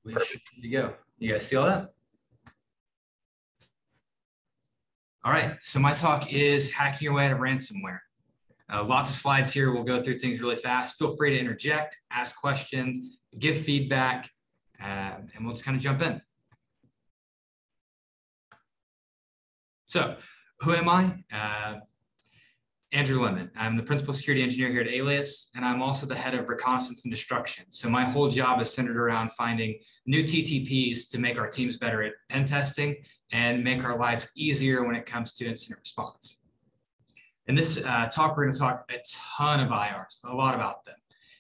We should be good to go. You guys see all that? All right, so my talk is hacking your way out of ransomware. Lots of slides here. We'll go through things really fast. Feel free to interject, ask questions, give feedback, and we'll just kind of jump in. So who am I? Andrew Lemon. I'm the principal security engineer here at Alias, and I'm also the head of reconnaissance and destruction. So my whole job is centered around finding new TTPs to make our teams better at pen testing and make our lives easier when it comes to incident response. In this talk, we're going to talk a ton of IRs, a lot about them,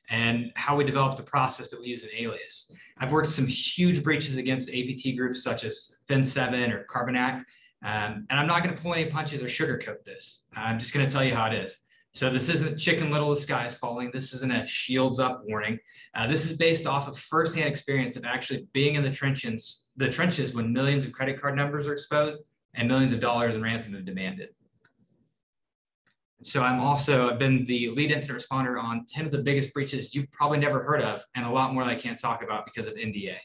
and how we develop the process that we use in Alias. I've worked some huge breaches against APT groups such as Fin7 or Carbonac, and I'm not going to pull any punches or sugarcoat this. I'm just going to tell you how it is. So this isn't Chicken Little, the sky is falling. This isn't a shields up warning. This is based off of firsthand experience of actually being in the trenches when millions of credit card numbers are exposed and millions of dollars in ransom are demanded. So I've been the lead incident responder on 10 of the biggest breaches you've probably never heard of, and a lot more that I can't talk about because of NDA.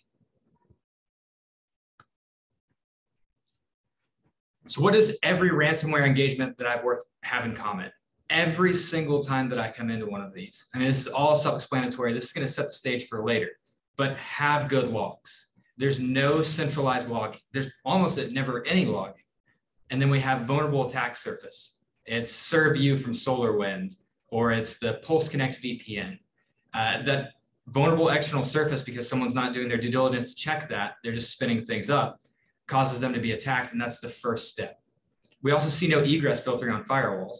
So what does every ransomware engagement that I've worked have in common? Every single time that I come into one of these, I mean, this is all self-explanatory. This is going to set the stage for later, but have good logs. There's no centralized logging. There's almost never any logging. And then we have vulnerable attack surface. It's ServU from SolarWinds, or it's the Pulse Connect VPN. That vulnerable external surface, because someone's not doing their due diligence to check that, they're just spinning things up, causes them to be attacked, and that's the first step. We also see no egress filtering on firewalls.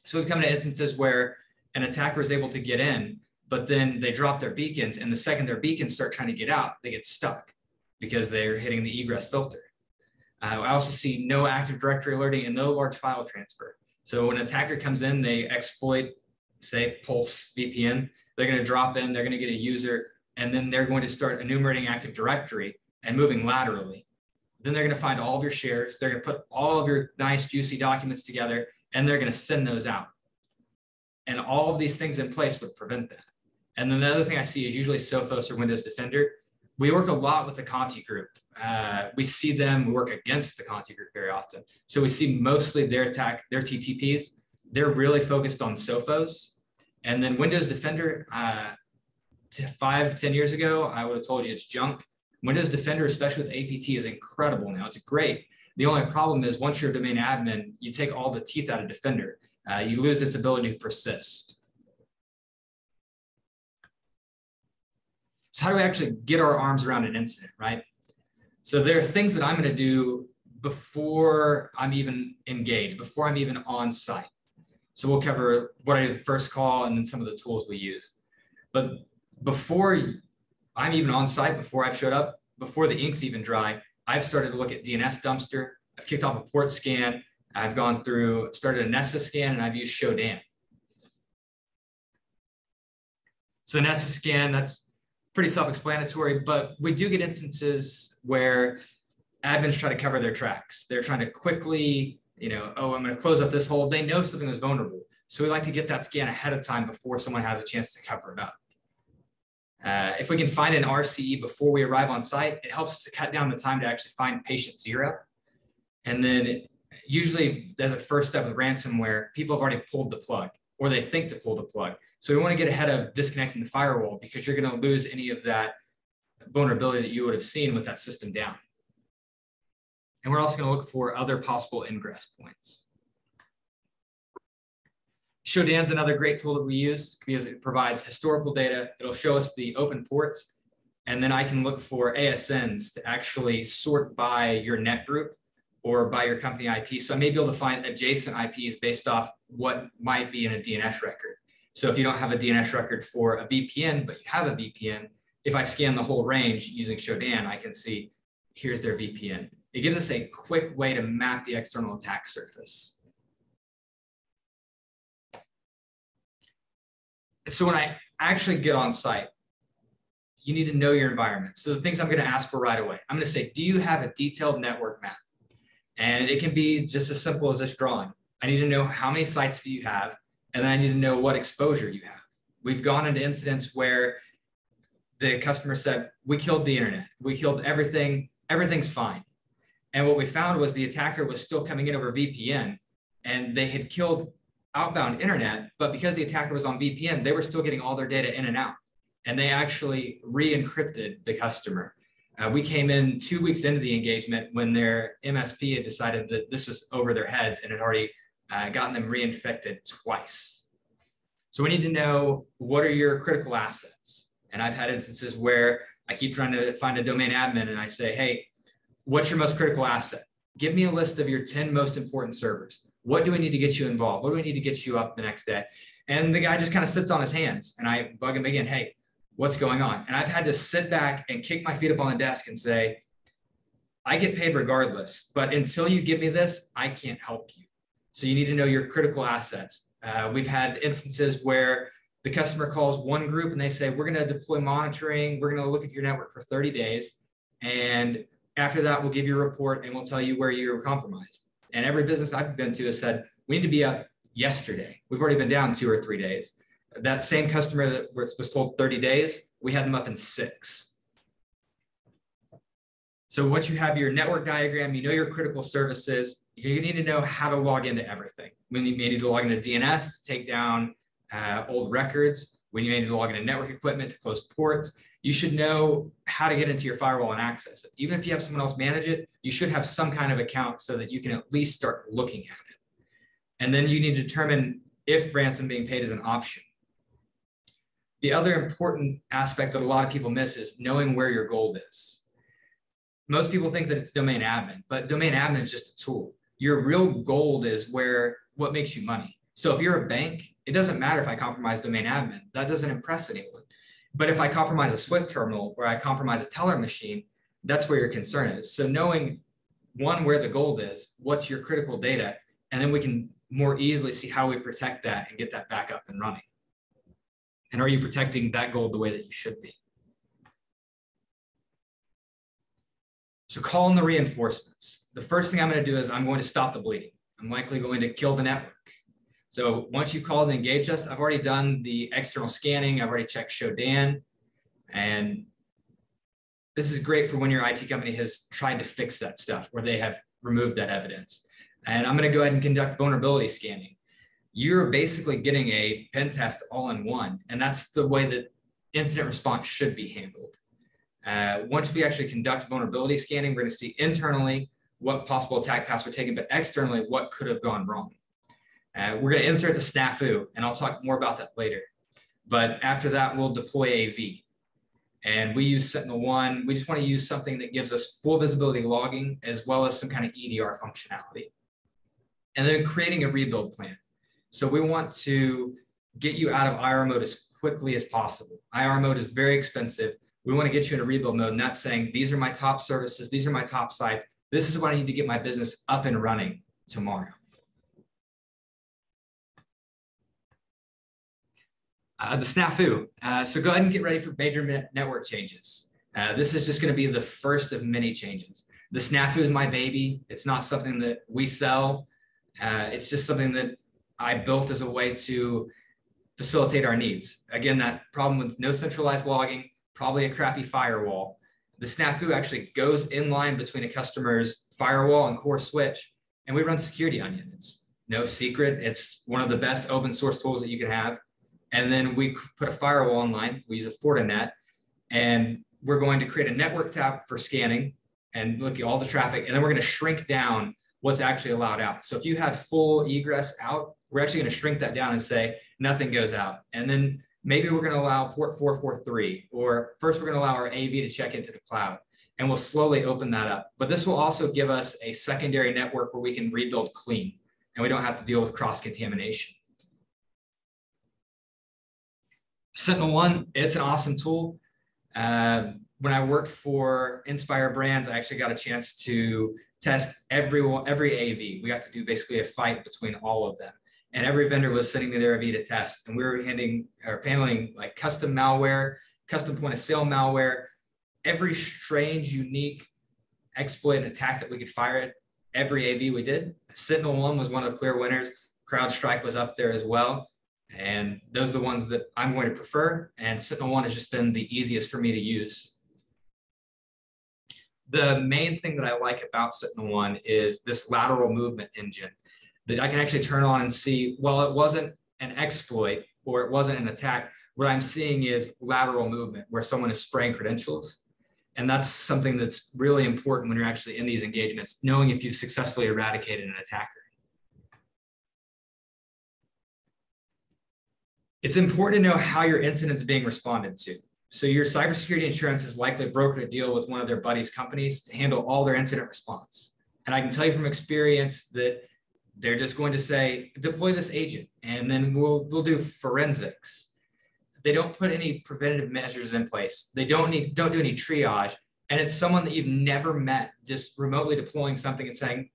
So we've come to instances where an attacker is able to get in, but then they drop their beacons, and the second their beacons start trying to get out, they get stuck because they're hitting the egress filter. I also see no Active Directory alerting and no large file transfer. So when an attacker comes in, they exploit, say, Pulse VPN, they're going to drop in, they're going to get a user, and then they're going to start enumerating Active Directory and moving laterally. Then they're going to find all of your shares, they're going to put all of your nice, juicy documents together, and they're going to send those out. And all of these things in place would prevent that. And then the other thing I see is usually Sophos or Windows Defender. We work a lot with the Conti group. We see them, we work against the Conti group very often. So we see mostly their TTPs. They're really focused on Sophos. And then Windows Defender, 5-10 years ago, I would have told you it's junk. Windows Defender, especially with APT, is incredible now. It's great. The only problem is once you're a domain admin, you take all the teeth out of Defender. You lose its ability to persist. So how do we actually get our arms around an incident, right? So there are things that I'm going to do before I'm even engaged, before I'm even on site. So we'll cover what I do the first call and then some of the tools we use. But before I'm even on site, before I've showed up, before the ink's even dry, I've started to look at DNS dumpster. I've kicked off a port scan. I've gone through, started a Nessus scan, and I've used Shodan. So the Nessus scan, that's pretty self-explanatory, but we do get instances where admins try to cover their tracks. They're trying to quickly, oh, I'm going to close up this hole. They know something is vulnerable. So we like to get that scan ahead of time before someone has a chance to cover it up. If we can find an RCE before we arrive on site, it helps to cut down the time to actually find patient zero. And then usually as a first step with ransomware, people have already pulled the plug or they think to pull the plug. So we want to get ahead of disconnecting the firewall because you're going to lose any of that vulnerability that you would have seen with that system down. And we're also going to look for other possible ingress points. Shodan's another great tool that we use because it provides historical data. It'll show us the open ports, and then I can look for ASNs to actually sort by your net group or by your company IP. So I may be able to find adjacent IPs based off what might be in a DNS record. So if you don't have a DNS record for a VPN, but you have a VPN, if I scan the whole range using Shodan, I can see here's their VPN. It gives us a quick way to map the external attack surface. So when I actually get on site, you need to know your environment. So the things I'm going to ask for right away, I'm going to say, do you have a detailed network map? And it can be just as simple as this drawing. I need to know how many sites do you have, and then I need to know what exposure you have. We've gone into incidents where the customer said, we killed the internet. We killed everything. Everything's fine. And what we found was the attacker was still coming in over VPN, and they had killed outbound internet, but because the attacker was on VPN, they were still getting all their data in and out. And they actually re-encrypted the customer. We came in 2 weeks into the engagement when their MSP had decided that this was over their heads and had already gotten them reinfected twice. So we need to know, what are your critical assets? And I've had instances where I keep trying to find a domain admin and I say, hey, what's your most critical asset? Give me a list of your 10 most important servers. What do we need to get you involved? What do we need to get you up the next day? And the guy just kind of sits on his hands, and I bug him again, hey, what's going on? And I've had to sit back and kick my feet up on the desk and say, I get paid regardless, but until you give me this, I can't help you. So you need to know your critical assets. We've had instances where the customer calls one group and they say, we're going to deploy monitoring. We're going to look at your network for 30 days. And after that, we'll give you a report and we'll tell you where you were compromised. And every business I've been to has said, we need to be up yesterday. We've already been down 2 or 3 days. That same customer that was told 30 days, we had them up in 6. So once you have your network diagram, you know your critical services, you need to know how to log into everything. When you need to log into DNS to take down old records, when you need to log into network equipment to close ports, you should know how to get into your firewall and access it. Even if you have someone else manage it, you should have some kind of account so that you can at least start looking at it. And then you need to determine if ransom being paid is an option. The other important aspect that a lot of people miss is knowing where your gold is. Most people think that it's domain admin, but domain admin is just a tool. Your real gold is what makes you money. So if you're a bank, it doesn't matter if I compromise domain admin. That doesn't impress anyone. But if I compromise a Swift terminal or I compromise a teller machine, that's where your concern is. So knowing, one, where the gold is, what's your critical data, and then we can more easily see how we protect that and get that back up and running. And are you protecting that gold the way that you should be? So call in the reinforcements. The first thing I'm going to do is I'm going to stop the bleeding. I'm likely going to kill the network. So once you've called and engaged us, I've already done the external scanning. I've already checked show Dan. And this is great for when your IT company has tried to fix that stuff or they have removed that evidence. And I'm going to go ahead and conduct vulnerability scanning. You're basically getting a pen test all in one. And that's the way that incident response should be handled. Once we actually conduct vulnerability scanning, we're going to see internally what possible attack paths were taken, but externally, what could have gone wrong. We're going to insert the snafu, and I'll talk more about that later. But after that, we'll deploy AV. And we use Sentinel-1. We just want to use something that gives us full visibility logging, as well as some kind of EDR functionality. And then creating a rebuild plan. So we want to get you out of IR mode as quickly as possible. IR mode is very expensive. We want to get you in a rebuild mode, and that's saying, these are my top services, these are my top sites, this is what I need to get my business up and running tomorrow. The snafu. So go ahead and get ready for major network changes. This is just going to be the first of many changes. The snafu is my baby. It's not something that we sell. It's just something that I built as a way to facilitate our needs. Again, that problem with no centralized logging, probably a crappy firewall. The snafu actually goes in line between a customer's firewall and core switch, and we run Security Onion. It's no secret. It's one of the best open source tools that you can have. And then we put a firewall online. We use a Fortinet, and we're going to create a network tab for scanning and look at all the traffic. And then we're going to shrink down what's actually allowed out. So if you had full egress out, we're actually going to shrink that down and say nothing goes out. And then maybe we're going to allow port 443, or first we're going to allow our AV to check into the cloud, and we'll slowly open that up. But this will also give us a secondary network where we can rebuild clean, and we don't have to deal with cross-contamination. Sentinel-1, it's an awesome tool. When I worked for Inspire Brands, I actually got a chance to test every AV. We got to do basically a fight between all of them. And every vendor was sending me their AV to test. And we were handling like custom malware, custom point of sale malware, every strange, unique exploit and attack that we could fire at every AV we did. Sentinel-1 was one of the clear winners. CrowdStrike was up there as well. And those are the ones that I'm going to prefer. And SentinelOne has just been the easiest for me to use. The main thing that I like about SentinelOne is this lateral movement engine that I can actually turn on and see, well, it wasn't an exploit or it wasn't an attack. What I'm seeing is lateral movement where someone is spraying credentials. And that's something that's really important when you're actually in these engagements, knowing if you've successfully eradicated an attacker. It's important to know how your incident is being responded to. So your cybersecurity insurance is likely brokered a deal with one of their buddies' companies to handle all their incident response. And I can tell you from experience that they're just going to say, deploy this agent, and then we'll do forensics. They don't put any preventative measures in place. They don't do any triage. And it's someone that you've never met just remotely deploying something and saying,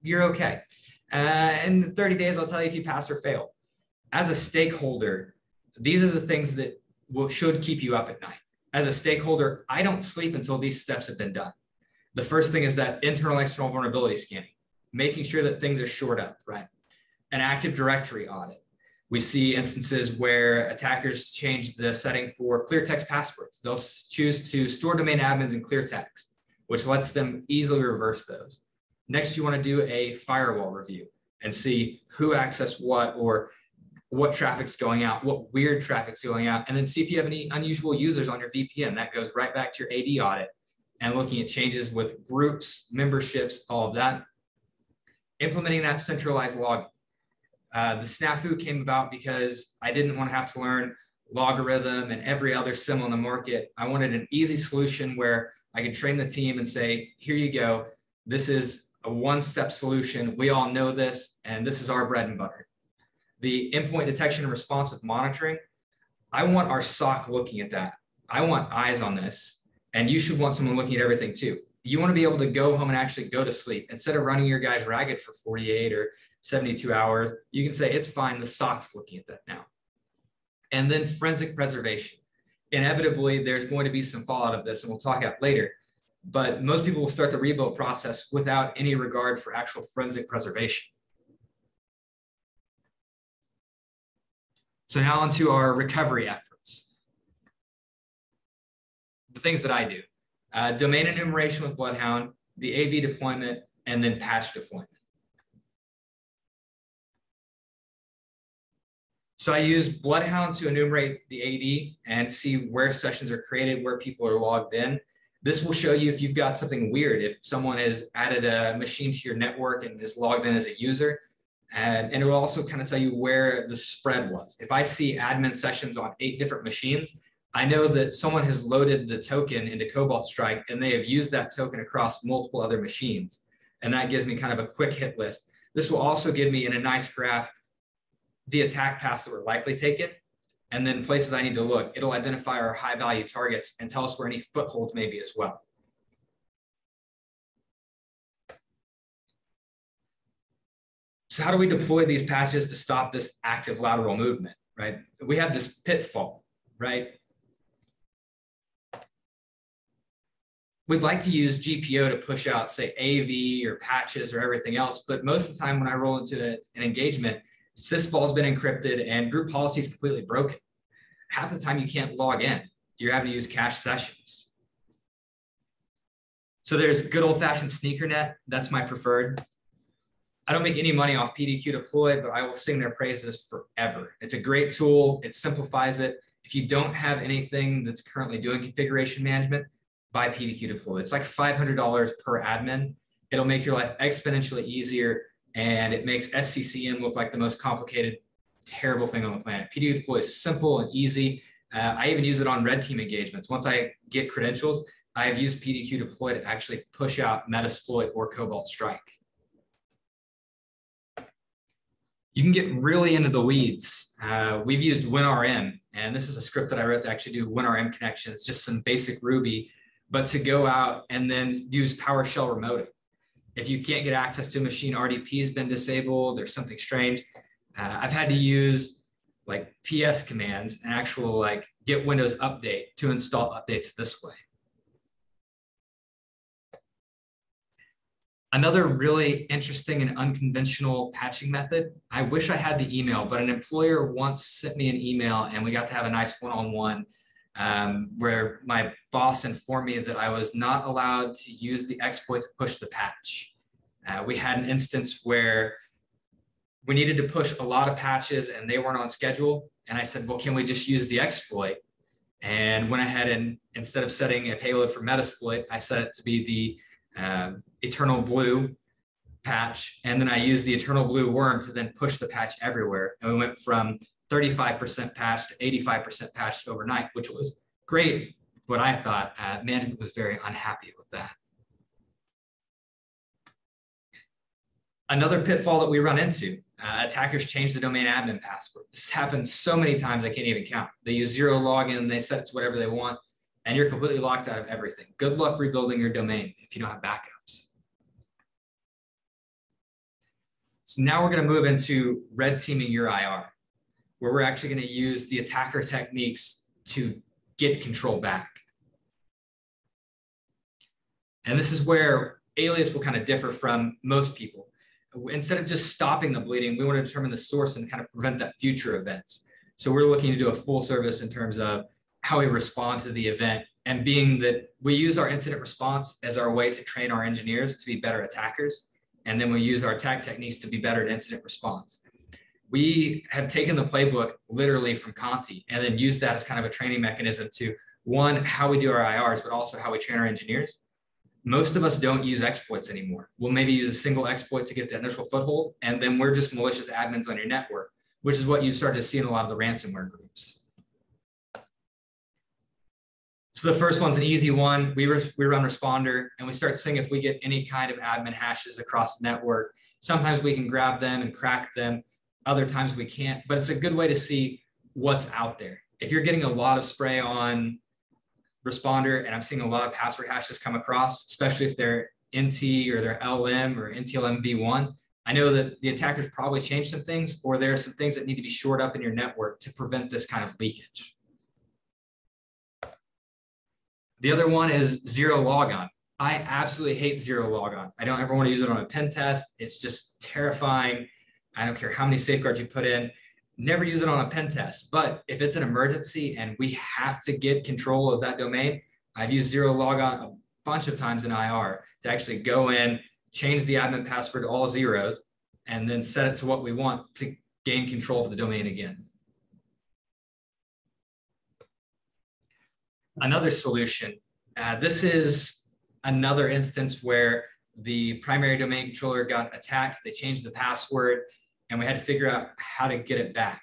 you're okay. In 30 days, I'll tell you if you pass or fail. As a stakeholder, these are the things that should keep you up at night. As a stakeholder, I don't sleep until these steps have been done. The first thing is that internal and external vulnerability scanning, making sure that things are shored up, right? An Active Directory audit. We see instances where attackers change the setting for clear text passwords. They'll choose to store domain admins in clear text, which lets them easily reverse those. Next, you want to do a firewall review and see who accessed what, or what traffic's going out, what weird traffic's going out, and then see if you have any unusual users on your VPN. That goes right back to your AD audit and looking at changes with groups, memberships, all of that. Implementing that centralized logging. The snafu came about because I didn't want to have to learn logarithm and every other SIM on the market. I wanted an easy solution where I could train the team and say, here you go. This is a one-step solution. We all know this, and this is our bread and butter. The endpoint detection and response with monitoring, I want our SOC looking at that. I want eyes on this, and you should want someone looking at everything too. You want to be able to go home and actually go to sleep. Instead of running your guys ragged for 48 or 72 hours, you can say, it's fine, the SOC's looking at that now. And then forensic preservation. Inevitably, there's going to be some fallout of this, and we'll talk about later. But most people will start the rebuild process without any regard for actual forensic preservation. So now onto our recovery efforts. The things that I do. Domain enumeration with Bloodhound, the AV deployment, and then patch deployment. So I use Bloodhound to enumerate the AD and see where sessions are created, where people are logged in. This will show you if you've got something weird, if someone has added a machine to your network and is logged in as a user. And it will also kind of tell you where the spread was. If I see admin sessions on 8 different machines, I know that someone has loaded the token into Cobalt Strike and they have used that token across multiple other machines. And that gives me kind of a quick hit list. This will also give me in a nice graph the attack paths that were likely taken, and then places I need to look. It'll identify our high value targets and tell us where any footholds may be as well. So how do we deploy these patches to stop this active lateral movement, right? We have this pitfall, right? We'd like to use GPO to push out, say, AV or patches or everything else, but most of the time when I roll into an engagement, sysvol has been encrypted and group policy is completely broken. Half the time you can't log in. You're having to use cache sessions. So there's good old-fashioned sneakernet. That's my preferred. I don't make any money off PDQ deploy, but I will sing their praises forever. It's a great tool. It simplifies it. If you don't have anything that's currently doing configuration management, buy PDQ deploy. It's like $500 per admin. It'll make your life exponentially easier, and it makes S3CCON look like the most complicated, terrible thing on the planet. PDQ deploy is simple and easy. I even use it on red team engagements. Once I get credentials, I've used PDQ deploy to actually push out Metasploit or Cobalt Strike. You can get really into the weeds. We've used WinRM, and this is a script that I wrote to actually do WinRM connections, just some basic Ruby, but to go out and then use PowerShell remoting. If you can't get access to a machine, RDP has been disabled or something strange. I've had to use like PS commands and actual like get Windows update to install updates this way. Another really interesting and unconventional patching method. I wish I had the email, but an employer once sent me an email and we got to have a nice one-on-one where my boss informed me that I was not allowed to use the exploit to push the patch. We had an instance where we needed to push a lot of patches and they weren't on schedule. And I said, well, can we just use the exploit? And went ahead and instead of setting a payload for Metasploit, I set it to be the Eternal Blue patch. And then I used the Eternal Blue worm to then push the patch everywhere. And we went from 35% patched to 85% patched overnight, which was great. But I thought management was very unhappy with that. Another pitfall that we run into, attackers change the domain admin password. This happens so many times I can't even count. They use zero login, they set it to whatever they want, and you're completely locked out of everything. Good luck rebuilding your domain if you don't have backups. So now we're going to move into red teaming your IR, where we're actually going to use the attacker techniques to get control back. And this is where Alias will kind of differ from most people. Instead of just stopping the bleeding, we want to determine the source and kind of prevent that future events. So we're looking to do a full service in terms of how we respond to the event, and being that we use our incident response as our way to train our engineers to be better attackers. And then we use our attack techniques to be better at incident response. We have taken the playbook literally from Conti and then used that as kind of a training mechanism to, one, how we do our IRs, but also how we train our engineers. Most of us don't use exploits anymore. We'll maybe use a single exploit to get the initial foothold, and then we're just malicious admins on your network, which is what you start to see in a lot of the ransomware groups. So the first one's an easy one. We run Responder, and we start seeing if we get any kind of admin hashes across the network. Sometimes we can grab them and crack them. Other times we can't, but it's a good way to see what's out there. If you're getting a lot of spray on Responder, and I'm seeing a lot of password hashes come across, especially if they're NT or they're LM or NTLM v1. I know that the attackers probably changed some things, or there are some things that need to be shored up in your network to prevent this kind of leakage. The other one is zero logon. I absolutely hate zero logon. I don't ever want to use it on a pen test. It's just terrifying. I don't care how many safeguards you put in. Never use it on a pen test, but if it's an emergency and we have to get control of that domain, I've used zero logon a bunch of times in IR to actually go in, change the admin password to all zeros, and then set it to what we want to gain control of the domain again. Another solution, this is another instance where the primary domain controller got attacked, they changed the password, and we had to figure out how to get it back.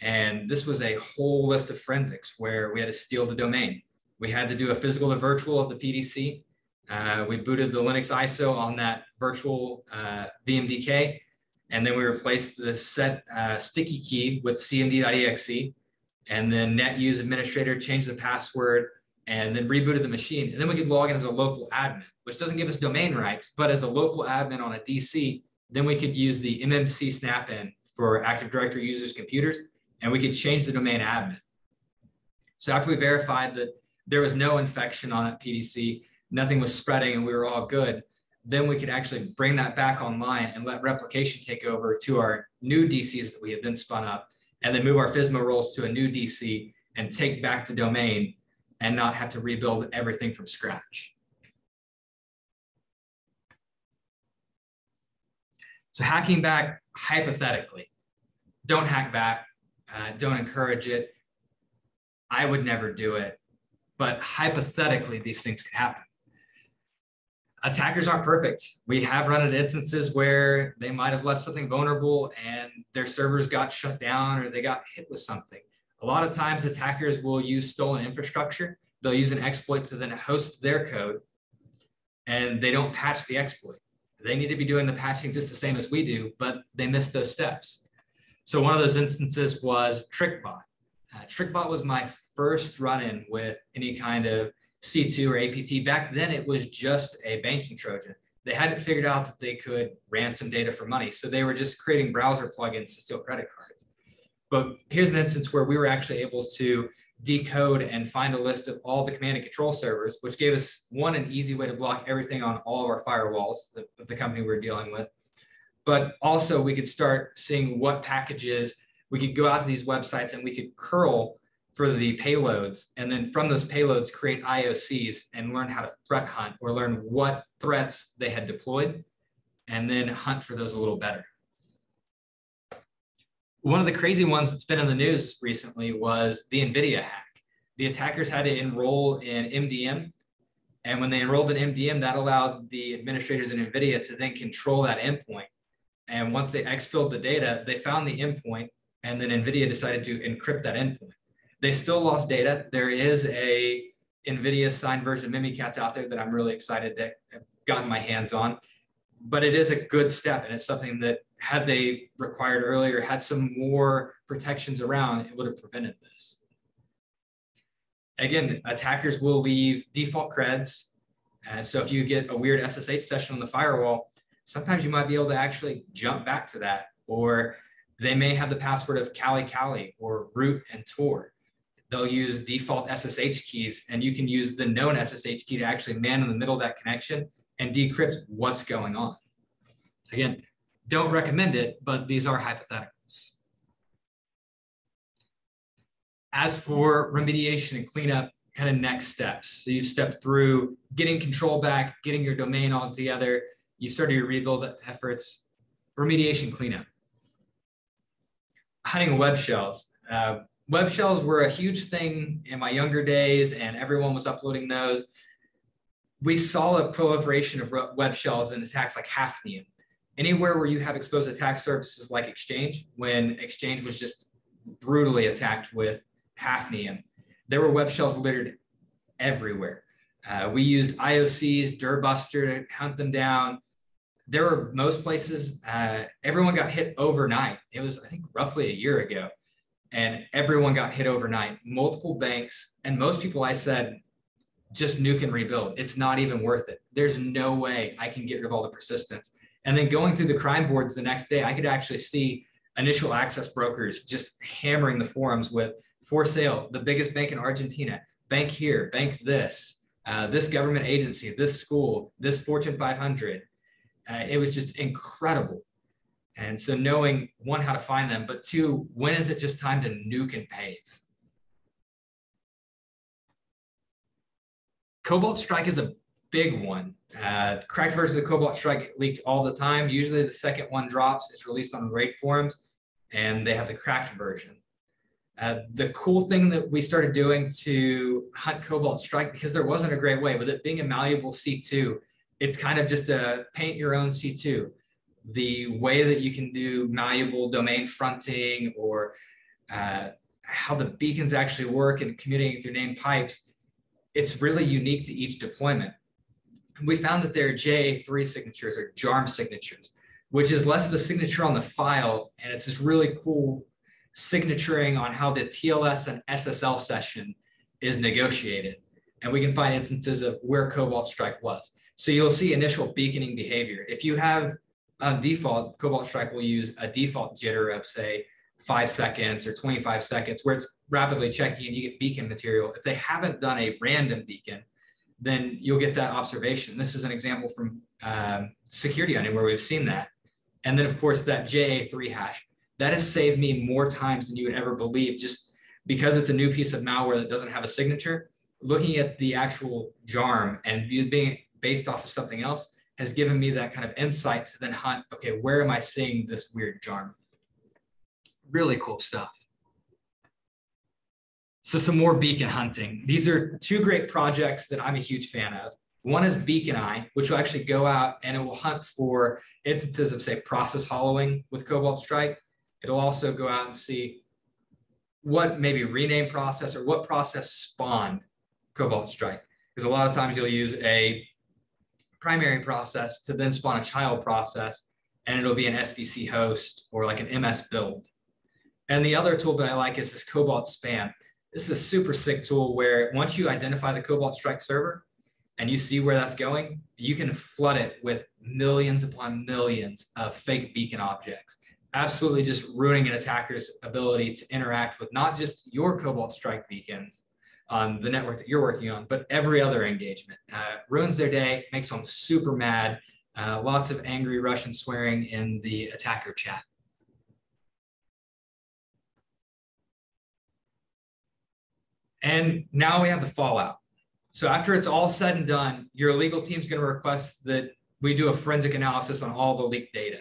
And this was a whole list of forensics where we had to steal the domain. We had to do a physical to virtual of the PDC. We booted the Linux ISO on that virtual VMDK, and then we replaced the set sticky key with cmd.exe, and then netuse administrator changed the password, and then rebooted the machine. And then we could log in as a local admin, which doesn't give us domain rights, but as a local admin on a DC, then we could use the MMC snap-in for Active Directory users' computers, and we could change the domain admin. So after we verified that there was no infection on that PDC, nothing was spreading, and we were all good, then we could actually bring that back online and let replication take over to our new DCs that we had then spun up, and then move our FSMA roles to a new DC and take back the domain and not have to rebuild everything from scratch. So hacking back, hypothetically, don't hack back, don't encourage it. I would never do it, but hypothetically, these things could happen. Attackers aren't perfect. We have run into instances where they might have left something vulnerable and their servers got shut down or they got hit with something. A lot of times attackers will use stolen infrastructure. They'll use an exploit to then host their code, and they don't patch the exploit. They need to be doing the patching just the same as we do, but they missed those steps. So one of those instances was TrickBot. TrickBot was my first run-in with any kind of C2 or APT. Back then, it was just a banking Trojan. They hadn't figured out that they could ransom data for money. So they were just creating browser plugins to steal credit cards. But here's an instance where we were actually able to decode and find a list of all the command and control servers, which gave us an easy way to block everything on all of our firewalls of the company we were dealing with. But also we could start seeing what packages, we could go out to these websites and we could curl for the payloads. And then from those payloads, create IOCs and learn how to threat hunt or learn what threats they had deployed and then hunt for those a little better. One of the crazy ones that's been in the news recently was the NVIDIA hack. The attackers had to enroll in MDM. And when they enrolled in MDM, that allowed the administrators in NVIDIA to then control that endpoint. And once they exfilled the data, they found the endpoint, and then NVIDIA decided to encrypt that endpoint. They still lost data. There is a NVIDIA signed version of Mimikatz out there that I'm really excited to have gotten my hands on. But it is a good step, and it's something that had they required earlier, had some more protections around, it would have prevented this. Again, attackers will leave default creds. So if you get a weird SSH session on the firewall, sometimes you might be able to actually jump back to that, or they may have the password of Kali or root and Tor. They'll use default SSH keys, and you can use the known SSH key to actually man in the middle of that connection and decrypt what's going on. Again, don't recommend it, but these are hypotheticals. As for remediation and cleanup, kind of next steps. So you've stepped through getting control back, getting your domain all together. You started your rebuild efforts, remediation cleanup. Hunting web shells. Web shells were a huge thing in my younger days, and everyone was uploading those. We saw a proliferation of web shells in attacks like Hafnium. Anywhere where you have exposed attack surfaces like Exchange, when Exchange was just brutally attacked with Hafnium, there were web shells littered everywhere. We used IOCs, Durbuster to hunt them down. There were most places, everyone got hit overnight. It was, I think, roughly a year ago, and everyone got hit overnight. Multiple banks, and most people I said, just nuke and rebuild. It's not even worth it. There's no way I can get rid of all the persistence. And then going through the crime boards the next day, I could actually see initial access brokers just hammering the forums with for sale, the biggest bank in Argentina, bank here, bank this, this government agency, this school, this Fortune 500. It was just incredible. And so knowing, one, how to find them, but two, when is it just time to nuke and pave? Cobalt Strike is a big one. Cracked versions of Cobalt Strike get leaked all the time. Usually the second one drops, it's released on the raid forums, and they have the cracked version. The cool thing that we started doing to hunt Cobalt Strike, because there wasn't a great way, with it being a malleable C2, it's kind of just a paint your own C2. The way that you can do malleable domain fronting, or how the beacons actually work and communicating through named pipes, it's really unique to each deployment. We found that there are JA3 signatures, or JARM signatures, which is less of a signature on the file, and it's this really cool signaturing on how the TLS and SSL session is negotiated. And we can find instances of where Cobalt Strike was. So you'll see initial beaconing behavior. If you have a default, Cobalt Strike will use a default jitter of, say, 5 seconds or 25 seconds, where it's rapidly checking and you get beacon material. If they haven't done a random beacon, then you'll get that observation. This is an example from security hunting where we've seen that. And then, of course, that JA3 hash. That has saved me more times than you would ever believe, just because it's a new piece of malware that doesn't have a signature. Looking at the actual JARM and being based off of something else has given me that kind of insight to then hunt, okay, where am I seeing this weird JARM? Really cool stuff. So some more beacon hunting. These are two great projects that I'm a huge fan of. One is Beacon Eye, which will actually go out and it will hunt for instances of, say, process hollowing with Cobalt Strike. It'll also go out and see what maybe rename process or what process spawned Cobalt Strike. Because a lot of times you'll use a primary process to then spawn a child process, and it'll be an SVC host or like an MS build. And the other tool that I like is this Cobalt Span. This is a super sick tool where once you identify the Cobalt Strike server and you see where that's going, you can flood it with millions upon millions of fake beacon objects. absolutely just ruining an attacker's ability to interact with not just your Cobalt Strike beacons on the network that you're working on, but every other engagement. Ruins their day, makes them super mad. Lots of angry Russian swearing in the attacker chat. And now we have the fallout. So after it's all said and done, your legal team's going to request that we do a forensic analysis on all the leaked data.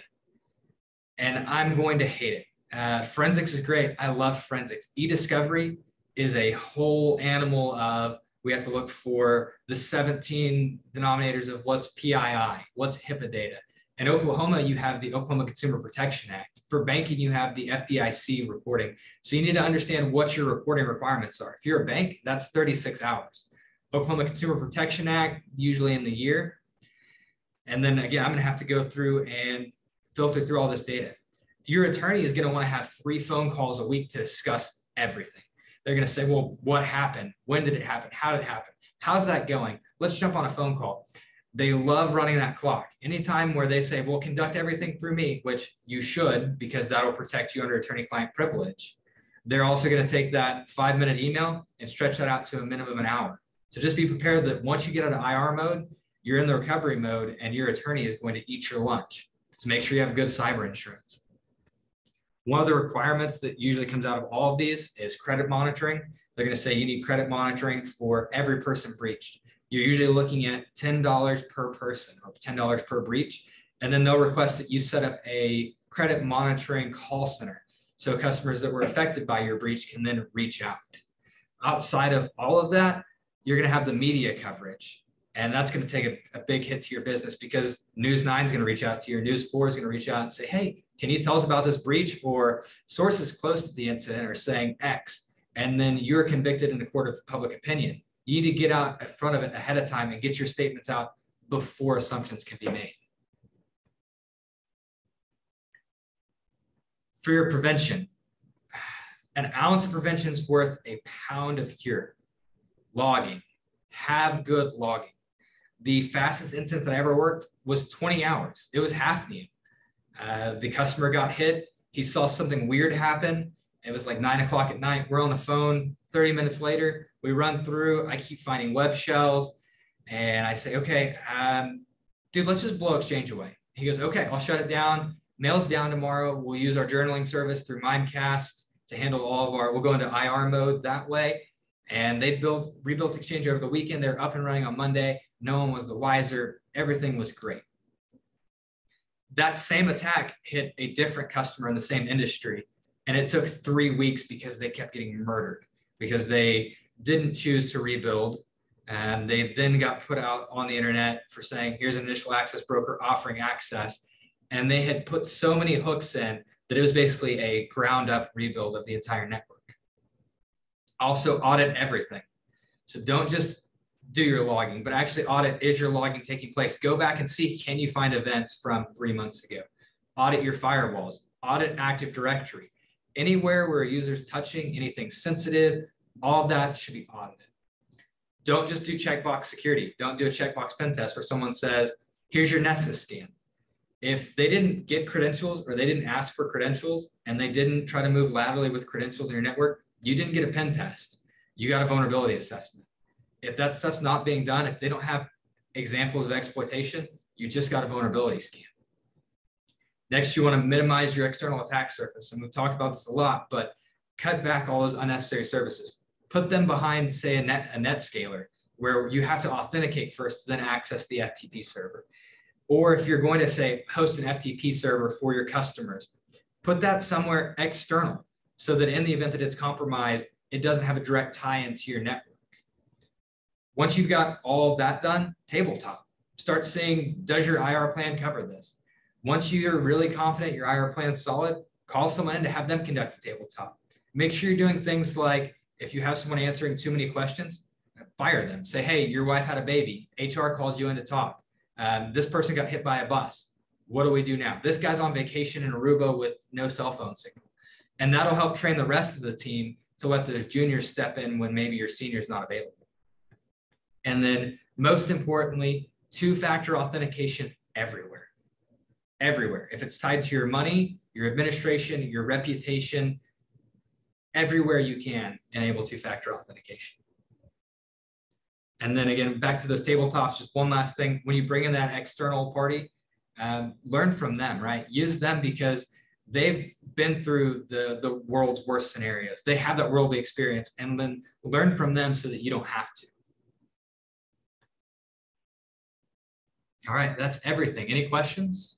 And I'm going to hate it. Forensics is great. I love forensics. E-discovery is a whole animal of, we have to look for the 17 denominators of what's PII, what's HIPAA data. In Oklahoma, you have the Oklahoma Consumer Protection Act. For banking, you have the FDIC reporting. So you need to understand what your reporting requirements are. If you're a bank, that's 36 hours. Oklahoma Consumer Protection Act, usually in the year. And then again, I'm going to have to go through and filter through all this data. Your attorney is going to want to have 3 phone calls a week to discuss everything. They're going to say, well, what happened? When did it happen? How did it happen? How's that going? Let's jump on a phone call. They love running that clock. Anytime where they say, well, conduct everything through me, which you should, because that'll protect you under attorney-client privilege. They're also going to take that 5-minute email and stretch that out to a minimum of an hour. So just be prepared that once you get out of IR mode, you're in the recovery mode and your attorney is going to eat your lunch. So make sure you have good cyber insurance. One of the requirements that usually comes out of all of these is credit monitoring. They're going to say you need credit monitoring for every person breached. You're usually looking at $10 per person or $10 per breach. And then they'll request that you set up a credit monitoring call center. So customers that were affected by your breach can then reach out. Outside of all of that, you're going to have the media coverage. And that's going to take a big hit to your business because News 9 is going to reach out to you, News 4 is going to reach out and say, hey, can you tell us about this breach? Or sources close to the incident are saying X, and then you're convicted in a court of public opinion. You need to get out in front of it ahead of time and get your statements out before assumptions can be made. For your prevention, an ounce of prevention is worth a pound of cure. Logging, have good logging. The fastest instance that I ever worked was 20 hours. It was happening. The customer got hit. He saw something weird happen. It was like 9 o'clock at night. We're on the phone 30 minutes later. We run through. I keep finding web shells. And I say, okay, dude, let's just blow Exchange away. He goes, okay, I'll shut it down. Mail's down tomorrow. We'll use our journaling service through Mimecast to handle all of our, we'll go into IR mode that way. And they rebuilt Exchange over the weekend. They're up and running on Monday. No one was the wiser. Everything was great. That same attack hit a different customer in the same industry. And it took 3 weeks because they kept getting murdered because they didn't choose to rebuild. And they then got put out on the internet for saying, here's an initial access broker offering access. And they had put so many hooks in that it was basically a ground up rebuild of the entire network. Also audit everything. So don't just do your logging, but actually audit, is your logging taking place? Go back and see, can you find events from 3 months ago? Audit your firewalls, audit Active Directory. Anywhere where a user's touching anything sensitive, all of that should be audited. Don't just do checkbox security. Don't do a checkbox pen test where someone says, here's your Nessus scan. If they didn't get credentials or they didn't ask for credentials and they didn't try to move laterally with credentials in your network, you didn't get a pen test. You got a vulnerability assessment. If that stuff's not being done, if they don't have examples of exploitation, you just got a vulnerability scan. Next, you want to minimize your external attack surface. And we've talked about this a lot, but cut back all those unnecessary services. Put them behind, say, a NetScaler, where you have to authenticate first, then access the FTP server. Or if you're going to, say, host an FTP server for your customers, put that somewhere external so that in the event that it's compromised, it doesn't have a direct tie-in to your network. Once you've got all of that done, tabletop. Start seeing, does your IR plan cover this? Once you're really confident your IR plan's solid, call someone in to have them conduct a tabletop. Make sure you're doing things like, if you have someone answering too many questions, fire them. Say, hey, your wife had a baby. HR calls you in to talk. This person got hit by a bus. What do we do now? This guy's on vacation in Aruba with no cell phone signal. And that'll help train the rest of the team to let those juniors step in when maybe your senior's not available. And then most importantly, 2-factor authentication everywhere. Everywhere. If it's tied to your money, your administration, your reputation, everywhere you can, enable two-factor authentication. And then again, back to those tabletops, just one last thing. When you bring in that external party, learn from them, right? Use them because they've been through the world's worst scenarios. They have that worldly experience, and then learn from them so that you don't have to. All right, that's everything. Any questions?